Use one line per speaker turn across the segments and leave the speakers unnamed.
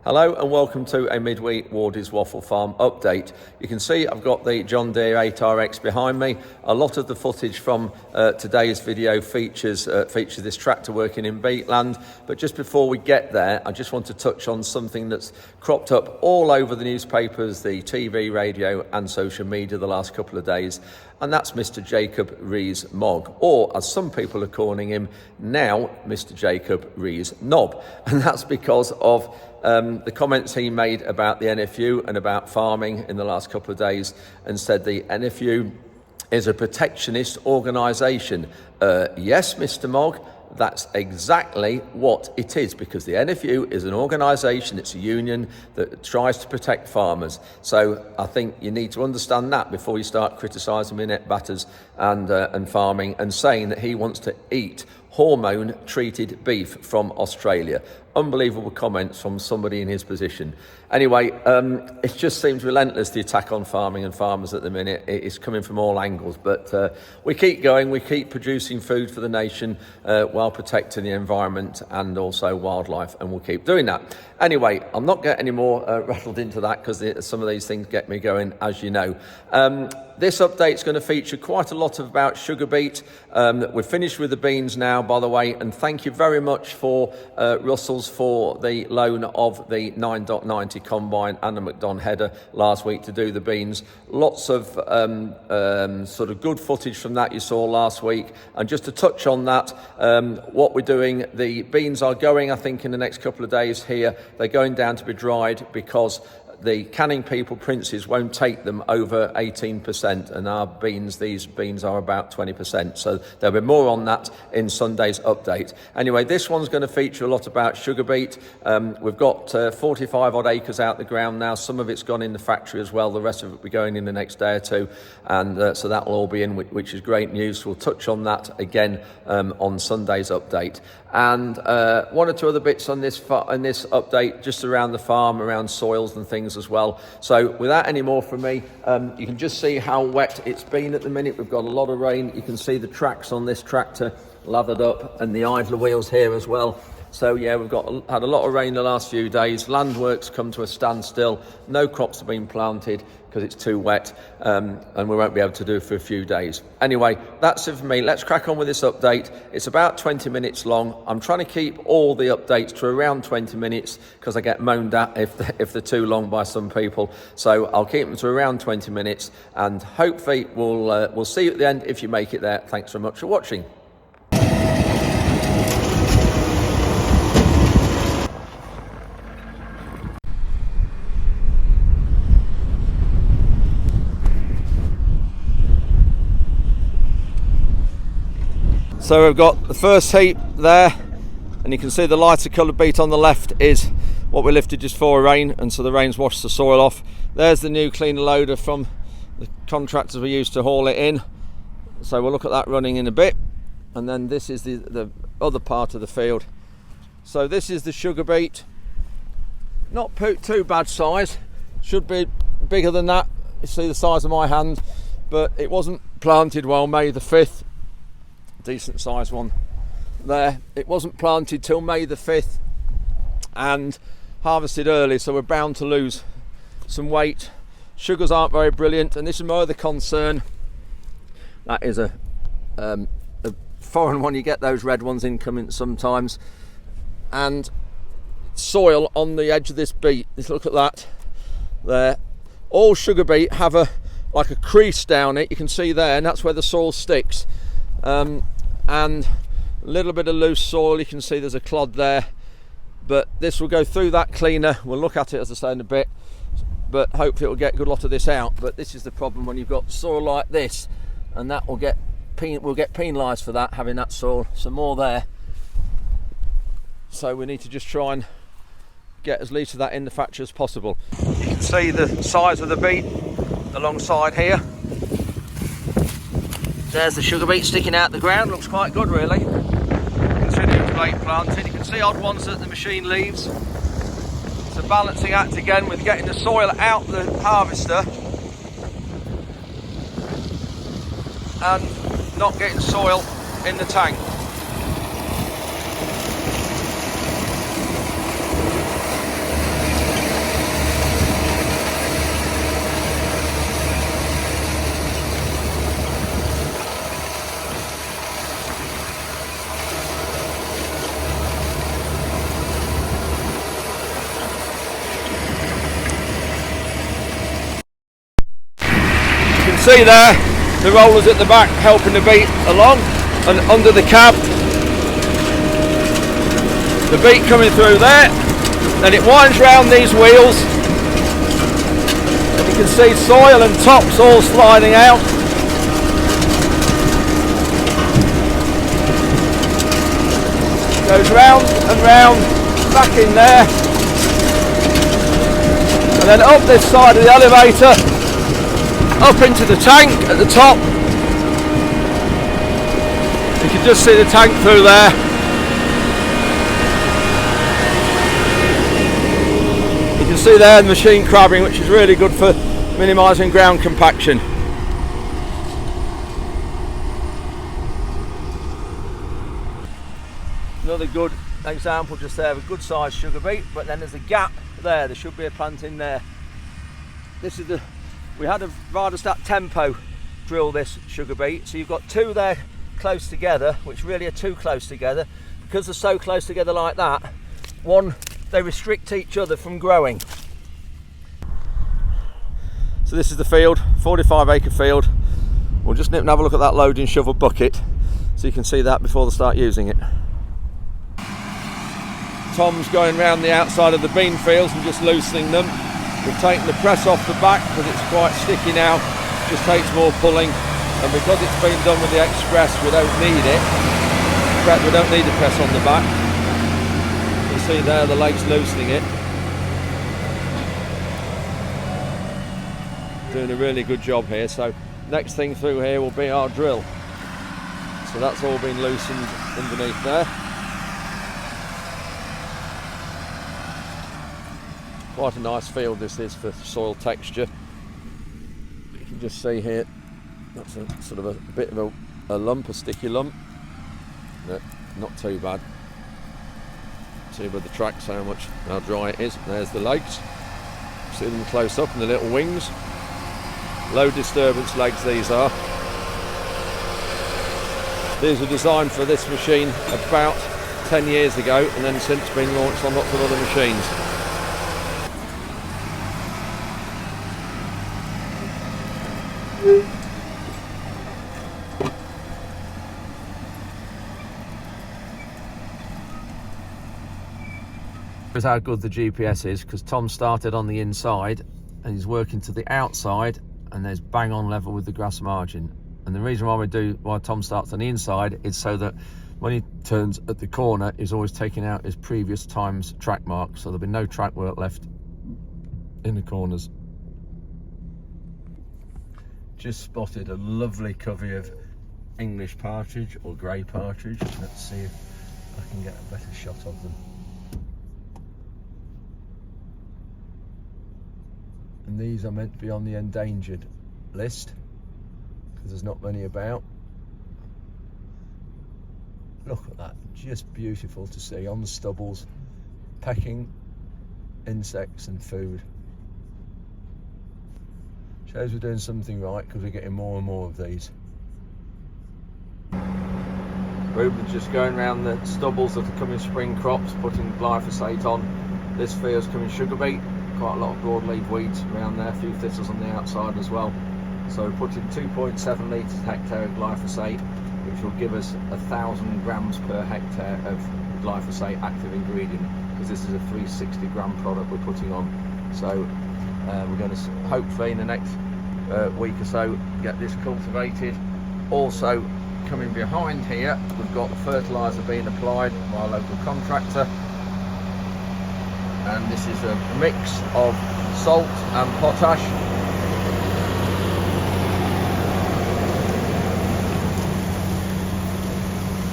Hello and welcome to a midweek Wardy's Waffle Farm update. You can see I've got the John Deere 8RX behind me. A lot of the footage from today's video features this tractor working in Beetland. But just before we get there, I just want to touch on something that's cropped up all over the newspapers, the TV, radio and social media the last couple of days. And that's Mr. Jacob Rees-Mogg, or as some people are calling him now, Mr. Jacob Rees-Knob. And that's because of the comments he made about the NFU and about farming in the last couple of days, and said the NFU is a protectionist organisation. Yes, Mr. Mogg, that's exactly what it is, because the NFU is an organisation, it's a union that tries to protect farmers. So I think you need to understand that before you start criticising minute batters and farming and saying that he wants to eat hormone-treated beef from Australia. Unbelievable comments from somebody in his position. Anyway, it just seems relentless, the attack on farming and farmers at the minute. It's coming from all angles, but we keep going, we keep producing food for the nation while protecting the environment and also wildlife, and we'll keep doing that. Anyway, I'll not get any more rattled into that, because some of these things get me going, as you know. This update's going to feature quite a lot about sugar beet. We're finished with the beans now, by the way, and thank you very much for Russell's for the loan of the 9.90 combine and a McDon header last week to do the beans. Lots of sort of good footage from that you saw last week. And just to touch on that, what we're doing, the beans are going, I think, in the next couple of days here. They're going down to be dried because the canning people, Princes, won't take them over 18%, and our beans, these beans are about 20%. So there'll be more on that in Sunday's update. Anyway, this one's going to feature a lot about sugar beet. We've got 45 odd acres out the ground now. Some of it's gone in the factory as well. The rest of it will be going in the next day or two, and so that will all be in, which is great news. We'll touch on that again on Sunday's update. And one or two other bits on this update, just around the farm, around soils and things as well. So without any more from me, you can just see how wet it's been at the minute. We've got a lot of rain. You can see the tracks on this tractor lathered up, and the idler wheels here as well. So yeah, we've had a lot of rain the last few days. Land work's come to a standstill. No crops have been planted because it's too wet, and we won't be able to do it for a few days. Anyway, that's it for me. Let's crack on with this update. It's about 20 minutes long. I'm trying to keep all the updates to around 20 minutes because I get moaned at if they're too long by some people. So I'll keep them to around 20 minutes, and hopefully we'll see you at the end if you make it there. Thanks very much for watching. So we've got the first heap there, and you can see the lighter coloured beet on the left is what we lifted just before rain, and so the rain's washed the soil off. There's the new cleaner loader from the contractors we used to haul it in, so we'll look at that running in a bit. And then this is the other part of the field. So this is the sugar beet, not too bad size, should be bigger than that. You see the size of my hand, but it wasn't planted well May the 5th. Decent sized one there. It wasn't planted till May the 5th and harvested early, so we're bound to lose some weight. Sugars aren't very brilliant, and this is my other concern. That is a foreign one. You get those red ones incoming sometimes, and soil on the edge of this beet. Let's look at that there. All sugar beet have like a crease down it, you can see there, and that's where the soil sticks. And a little bit of loose soil, you can see there's a clod there, but this will go through that cleaner. We'll look at it, as I say, in a bit, but hopefully it'll get a good lot of this out. But this is the problem when you've got soil like this, and that we'll get penalised for that, having that soil. Some more there, so we need to just try and get as least of that in the factory as possible. You can see the size of the beet alongside here. There's the sugar beet sticking out the ground. Looks quite good, really, considering it's late planted. You can see odd ones that the machine leaves. It's a balancing act again with getting the soil out the harvester and not getting soil in the tank. see there, the rollers at the back helping the beet along, and under the cab, the beet coming through there. Then it winds round these wheels, and you can see soil and tops all sliding out. Goes round and round, back in there, and then up this side of the elevator, up into the tank at the top. You can just see the tank through there. You can see there the machine crabbing, which is really good for minimising ground compaction. Another good example just there of a good sized sugar beet, but then there's a gap there. There should be a plant in there. This is we had a Vardostat Tempo drill this sugar beet, so you've got two there close together, which really are too close together. Because they're so close together like that, they restrict each other from growing. So this is the field, 45-acre field. We'll just nip and have a look at that loading shovel bucket, so you can see that before they start using it. Tom's going round the outside of the bean fields and just loosening them. We've taken the press off the back because it's quite sticky now, just takes more pulling, and because it's been done with the Express we don't need it. We don't need the press on the back. You see there the legs loosening it. Doing a really good job here. So next thing through here will be our drill. So that's all been loosened underneath there. Quite a nice field this is for soil texture. You can just see here, that's a sort of a bit of a lump, a sticky lump. No, not too bad. See by the tracks how dry it is. There's the legs. See them close up and the little wings. Low disturbance legs these are. These were designed for this machine about 10 years ago and then since been launched on lots of other machines. Is how good the GPS is, because Tom started on the inside and he's working to the outside and there's bang on level with the grass margin. And the reason why Tom starts on the inside is so that when he turns at the corner he's always taking out his previous time's track mark, so there'll be no track work left in the corners. Just spotted a lovely covey of English partridge or grey partridge. Let's see if I can get a better shot of them. And these are meant to be on the endangered list because there's not many about. Look at that, just beautiful to see on the stubbles, pecking insects and food. Shows we're doing something right because we're getting more and more of these. Ruben's just going around the stubbles that are coming spring crops, putting glyphosate on. This field's coming sugar beet. Quite a lot of broadleaf weeds around there, a few thistles on the outside as well. So we're putting 2.7 litres per hectare of glyphosate, which will give us 1,000 grams per hectare of glyphosate active ingredient, because this is a 360 gram product we're putting on. So we're going to hopefully in the next week or so get this cultivated. Also coming behind here we've got fertiliser being applied by a local contractor. And this is a mix of salt and potash.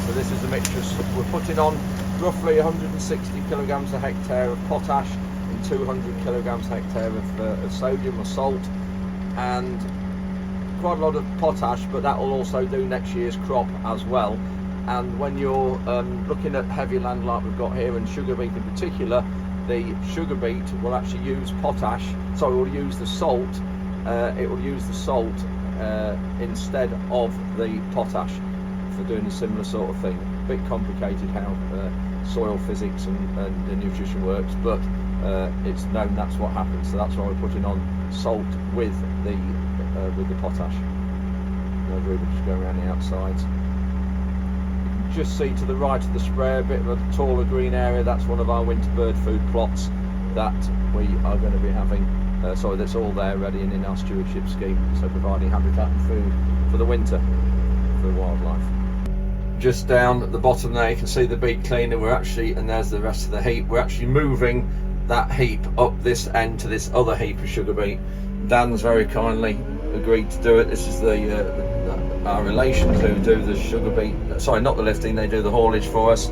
So this is the mixture we're putting on, roughly 160 kilograms a hectare of potash and 200 kilograms a hectare of sodium or salt, and quite a lot of potash, but that will also do next year's crop as well. And when you're looking at heavy land like we've got here, and sugar beet in particular, the sugar beet will actually use potash, so it will use the salt. It will use the salt instead of the potash for doing a similar sort of thing. A bit complicated how soil physics and the nutrition works, but it's known that's what happens. So that's why we're putting on salt with the with the potash. No room to just go around the outsides. You can just see to the right of the sprayer a bit of a taller green area. That's one of our winter bird food plots that we are going to be having. Sorry, that's all there ready and in our stewardship scheme. So providing habitat and food for the winter for the wildlife. Just down at the bottom there, you can see the beet cleaner. We're actually, and there's the rest of the heap. We're actually moving that heap up this end to this other heap of sugar beet. Dan's very kindly agreed to do it. This is our relations who do the sugar beet, sorry, not the lifting, they do the haulage for us,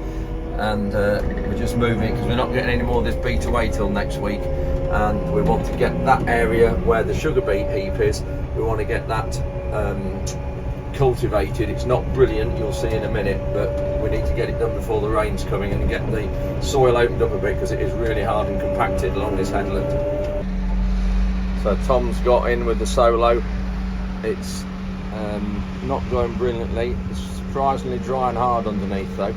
and we're just moving it because we're not getting any more of this beet away till next week, and we want to get that area where the sugar beet heap is, we want to get that cultivated. It's not brilliant, you'll see in a minute, but we need to get it done before the rain's coming and get the soil opened up a bit because it is really hard and compacted along this headland. So Tom's got in with the solo. It's not going brilliantly. It's surprisingly dry and hard underneath though,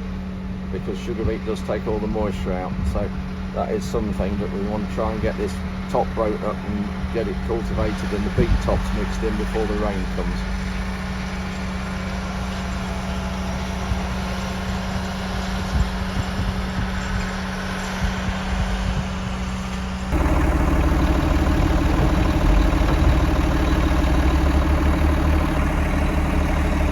because sugar beet does take all the moisture out, so that is something. But we want to try and get this top broke up and get it cultivated and the beet tops mixed in before the rain comes.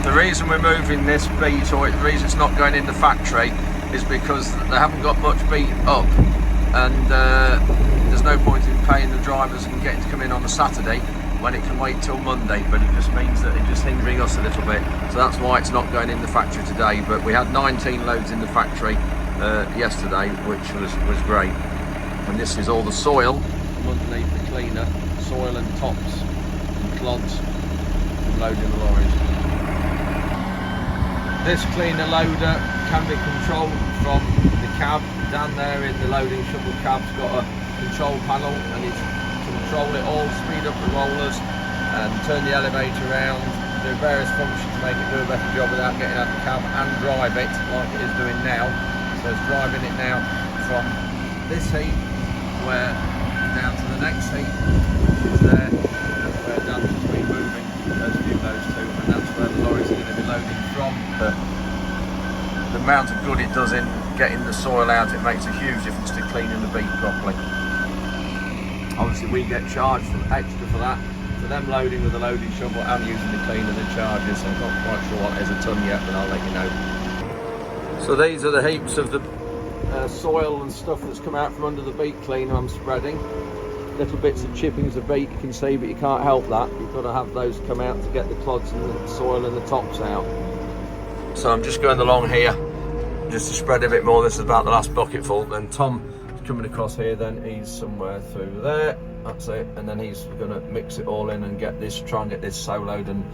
The reason we're moving this beet, or the reason it's not going in the factory, is because they haven't got much beet up, and there's no point in paying the drivers and getting to come in on a Saturday when it can wait till Monday. But it just means that it's just hindering us a little bit, so that's why it's not going in the factory today. But we had 19 loads in the factory yesterday, which was great. And this is all the soil from underneath the cleaner, soil and tops and clods from loading the lorries. This cleaner loader can be controlled from the cab. Down there in the loading shovel cab's got a control panel, and you control it all, speed up the rollers and turn the elevator around, do various functions to make it do a better job without getting out of the cab, and drive it like it is doing now. So it's driving it now from this heap down to the next heap, which is there. That's where Dan's been moving those two, and that's where the lorries are going to be loading from. The amount of good it does in getting the soil out, it makes a huge difference to cleaning the beet properly. Obviously we get charged extra for that, for them loading with the loading shovel and using the cleaner that charges. So I'm not quite sure what is a ton yet, but I'll let you know. So these are the heaps of the soil and stuff that's come out from under the beet cleaner I'm spreading. Little bits of chippings of beet you can see, but you can't help that. You've got to have those come out to get the clods and the soil and the tops out. So I'm just going along here just to spread a bit more. This is about the last bucket full. Then Tom is coming across here, then he's somewhere through there. That's it. And then he's going to mix it all in and try and get this soloed and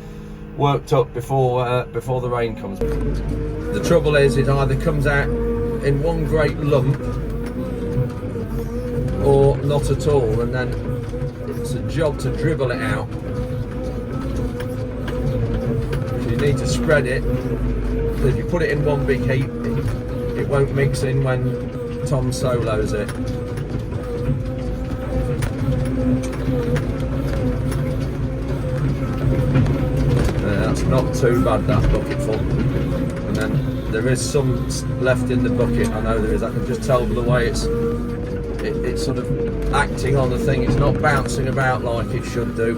worked up before the rain comes. The trouble is, it either comes out in one great lump or not at all, and then it's a job to dribble it out. So you need to spread it. If you put it in one big heap, it won't mix in when Tom solos it. That's not too bad, that bucketful. And then there is some left in the bucket. I know there is. I can just tell by the way it's sort of acting on the thing. It's not bouncing about like it should do.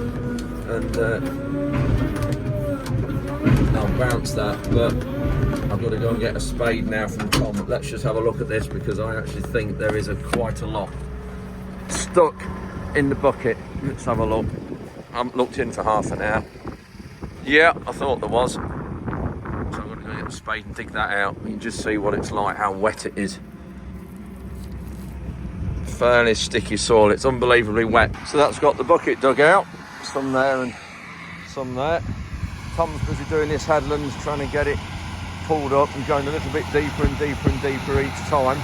And I'll bounce that, but I've got to go and get a spade now from Tom. Let's just have a look at this, because I actually think there is quite a lot stuck in the bucket. Let's have a look. I haven't looked in for half an hour. Yeah, I thought there was. So I've got to go get the spade and dig that out. You can just see what it's like, how wet it is. Fairly sticky soil, it's unbelievably wet. So that's got the bucket dug out. Some there and some there. Tom's busy doing this headland, trying to get it pulled up and going a little bit deeper and deeper and deeper each time.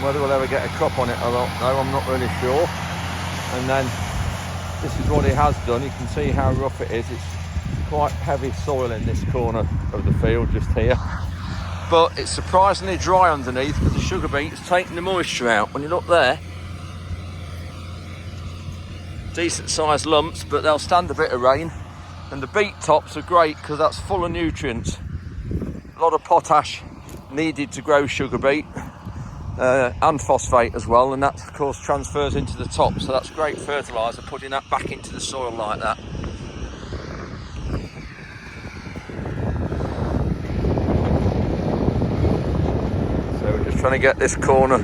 Whether we'll ever get a crop on it, I don't know, I'm not really sure. And then this is what he has done. You can see how rough it is. It's quite heavy soil in this corner of the field just here, but it's surprisingly dry underneath because the sugar beet is taking the moisture out. When you look there, decent sized lumps, but they'll stand a bit of rain. And the beet tops are great because that's full of nutrients. A lot of potash needed to grow sugar beet, and phosphate as well, and that of course transfers into the top, so that's great fertiliser, putting that back into the soil like that. So we're just trying to get this corner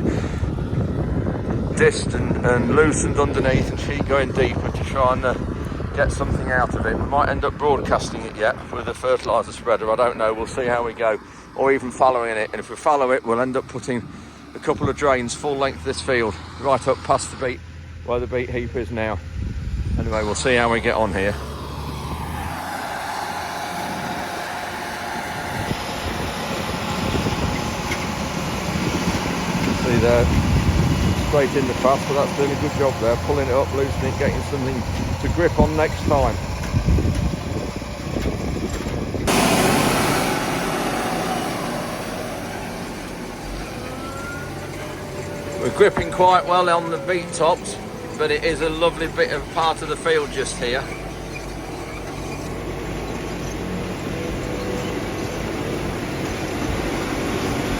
dished and loosened underneath and sheet going deeper to try and get something out of it. We might end up broadcasting it yet with a fertiliser spreader, I don't know, we'll see how we go, or even following it, and if we follow it we'll end up putting a couple of drains full length of this field right up past the beet where the beet heap is now. Anyway, we'll see how we get on here. See there, straight in the path, but that's doing a good job there, pulling it up, loosening it, getting something to grip on next time. We're gripping quite well on the beet tops, but it is a lovely bit of part of the field just here.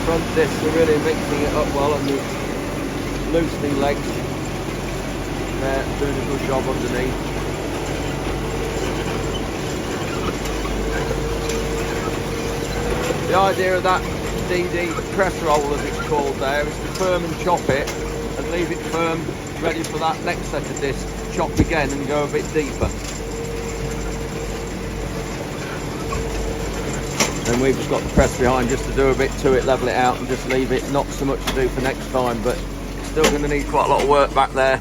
Front discs are really mixing it up well, and the loosening legs there doing a good job underneath. The idea of that DD press roll, as it's called there, is to firm and chop it and leave it firm, ready for that next set of discs, chopped again and go a bit deeper. And we've just got the press behind just to do a bit to it, level it out and just leave it, not so much to do for next time, but still going to need quite a lot of work back there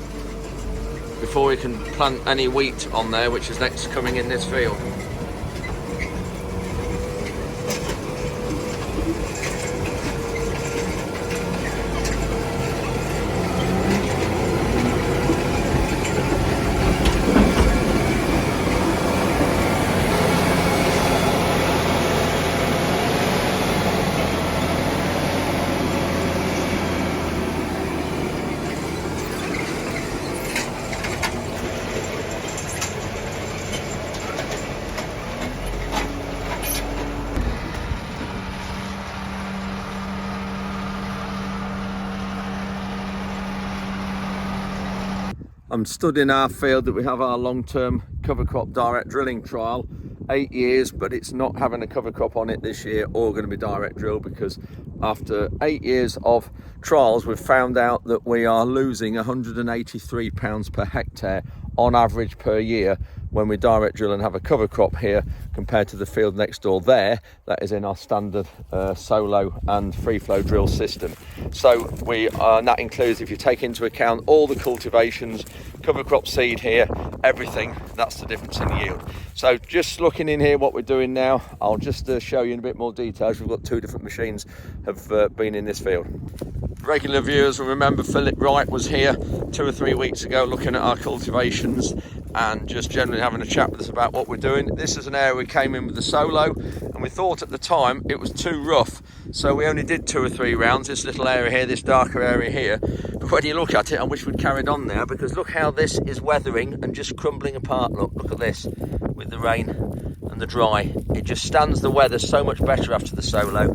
before we can plant any wheat on there, which is next coming in this field. I'm stood in our field that we have our long-term cover crop direct drilling trial, 8 years, but it's not having a cover crop on it this year or going to be direct drill, because after 8 years of trials we've found out that we are losing £183 per hectare on average per year when we direct drill and have a cover crop here, compared to the field next door there that is in our standard solo and free flow drill system. So and that includes, if you take into account all the cultivations, cover crop seed here, everything, that's the difference in yield. So just looking in here what we're doing now, I'll just show you in a bit more detail. We've got two different machines have been in this field. Regular viewers will remember Philip Wright was here 2 or 3 weeks ago looking at our cultivations and just generally having a chat with us about what we're doing. This is an area we came in with the solo, and we thought at the time it was too rough, so we only did 2 or 3 rounds, this little area here, this darker area here. But when you look at it, I wish we'd carried on there, because look how this is weathering and just crumbling apart. Look at this, with the rain and the dry. It just stands the weather so much better after the solo,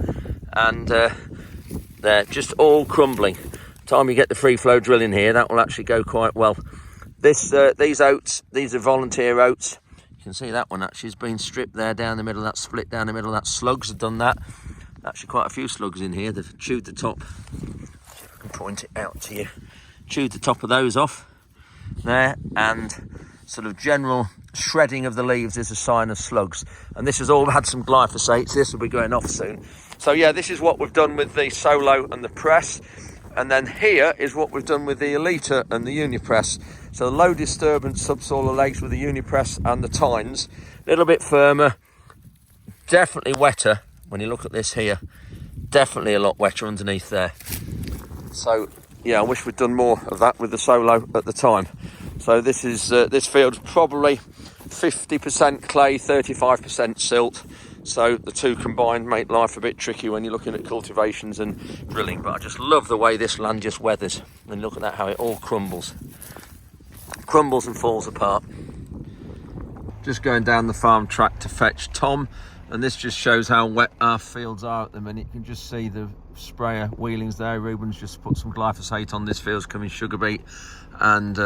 and they're just all crumbling. Time you get the free flow drill in here, that will actually go quite well. These oats, these are volunteer oats. You can see that one actually has been stripped there down the middle, that split down the middle, that slugs have done that. Actually quite a few slugs in here, they've chewed the top. See if I can point it out to you. Chewed the top of those off there, and sort of general shredding of the leaves is a sign of slugs. And this has all had some glyphosate, so this will be going off soon. So yeah, this is what we've done with the solo and the press. And then here is what we've done with the Elita and the Unipress. So low disturbance subsoiler legs with the Unipress and the tines. A little bit firmer, definitely wetter. When you look at this here, definitely a lot wetter underneath there. So yeah, I wish we'd done more of that with the solo at the time. So this is this field's probably 50% clay, 35% silt. So the two combined make life a bit tricky when you're looking at cultivations and drilling. But I just love the way this land just weathers. And look at that, how it all crumbles and falls apart. Just going down the farm track to fetch Tom, and this just shows how wet our fields are at the minute. You can just see the sprayer wheelings there. Ruben's just put some glyphosate on this field's coming sugar beet, and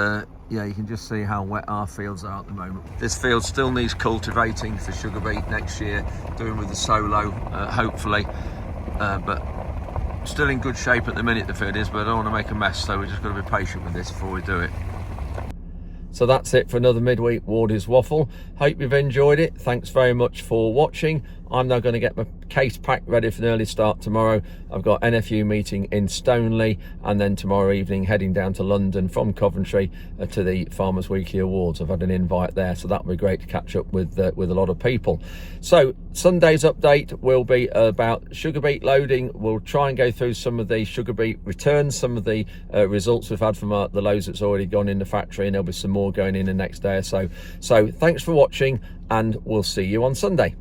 yeah, you can just see how wet our fields are at the moment. This field still needs cultivating for sugar beet next year, doing with the solo hopefully, but still in good shape at the minute the field is, but I don't want to make a mess, so we've just got to be patient with this before we do it. So that's it for another midweek Wardy's Waffle. Hope you've enjoyed it. Thanks very much for watching. I'm now going to get my case packed ready for an early start tomorrow. I've got NFU meeting in Stoneleigh, and then tomorrow evening heading down to London from Coventry to the Farmers Weekly Awards. I've had an invite there, so that'll be great to catch up with a lot of people. So Sunday's update will be about sugar beet loading. We'll try and go through some of the sugar beet returns, some of the results we've had from the loads that's already gone in the factory, and there'll be some more going in the next day or so. So thanks for watching, and we'll see you on Sunday.